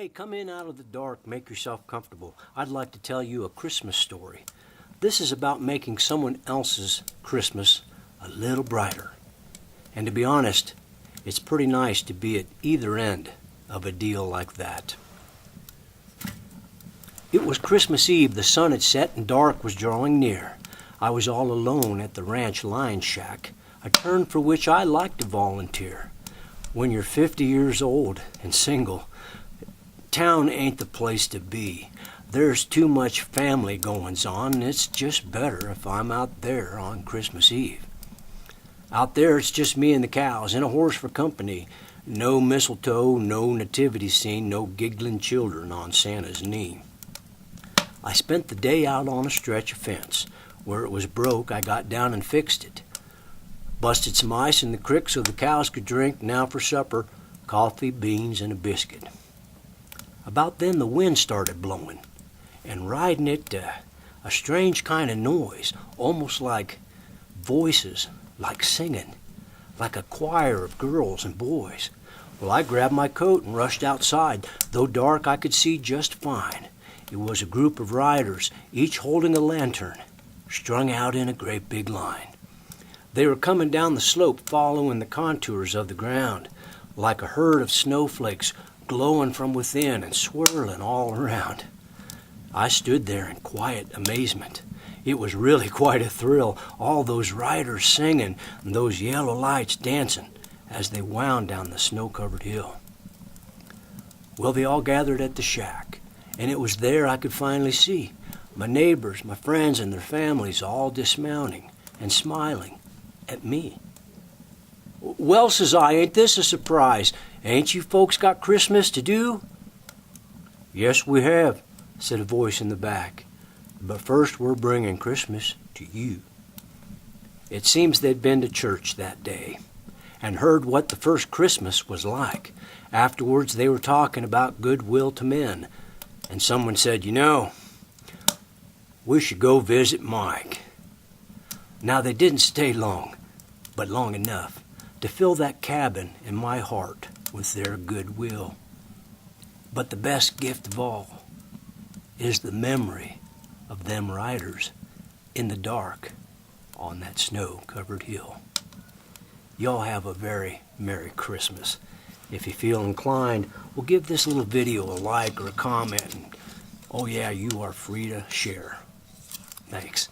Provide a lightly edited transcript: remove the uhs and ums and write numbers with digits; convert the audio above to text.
Hey, come in out of the dark, make yourself comfortable. I'd like to tell you a Christmas story. This is about making someone else's Christmas a little brighter. And to be honest, it's pretty nice to be at either end of a deal like that. It was Christmas Eve. The sun had set and dark was drawing near. I was all alone at the ranch lion shack, a turn for which I like to volunteer. When you're 50 years old and single, town ain't the place to be. There's too much family goings on, and it's just better if I'm out there on Christmas Eve. Out there it's just me and the cows, and a horse for company. No mistletoe, no nativity scene, no giggling children on Santa's knee. I spent the day out on a stretch of fence. Where it was broke, I got down and fixed it. Busted some ice in the creek so the cows could drink. Now for supper, coffee, beans, and a biscuit. About then the wind started blowing, and riding it, a strange kind of noise, almost like voices, like singing, like a choir of girls and boys. Well, I grabbed my coat and rushed outside. Though dark, I could see just fine. It was a group of riders, each holding a lantern, strung out in a great big line. They were coming down the slope, following the contours of the ground, like a herd of snowflakes glowing from within and swirling all around. I stood there in quiet amazement. It was really quite a thrill, all those riders singing and those yellow lights dancing as they wound down the snow-covered hill. Well, they all gathered at the shack, and it was there I could finally see my neighbors, my friends, and their families all dismounting and smiling at me. "Well," says I, "ain't this a surprise? Ain't you folks got Christmas to do?" "Yes, we have," said a voice in the back. "But first we're bringing Christmas to you." It seems they'd been to church that day and heard what the first Christmas was like. Afterwards they were talking about goodwill to men, and someone said, "You know, we should go visit Mike." Now they didn't stay long, but long enough to fill that cabin in my heart with their goodwill. But the best gift of all is the memory of them riders in the dark on that snow-covered hill. Y'all have a very Merry Christmas. If you feel inclined, we'll give this little video a like or a comment. And, oh yeah, you are free to share. Thanks.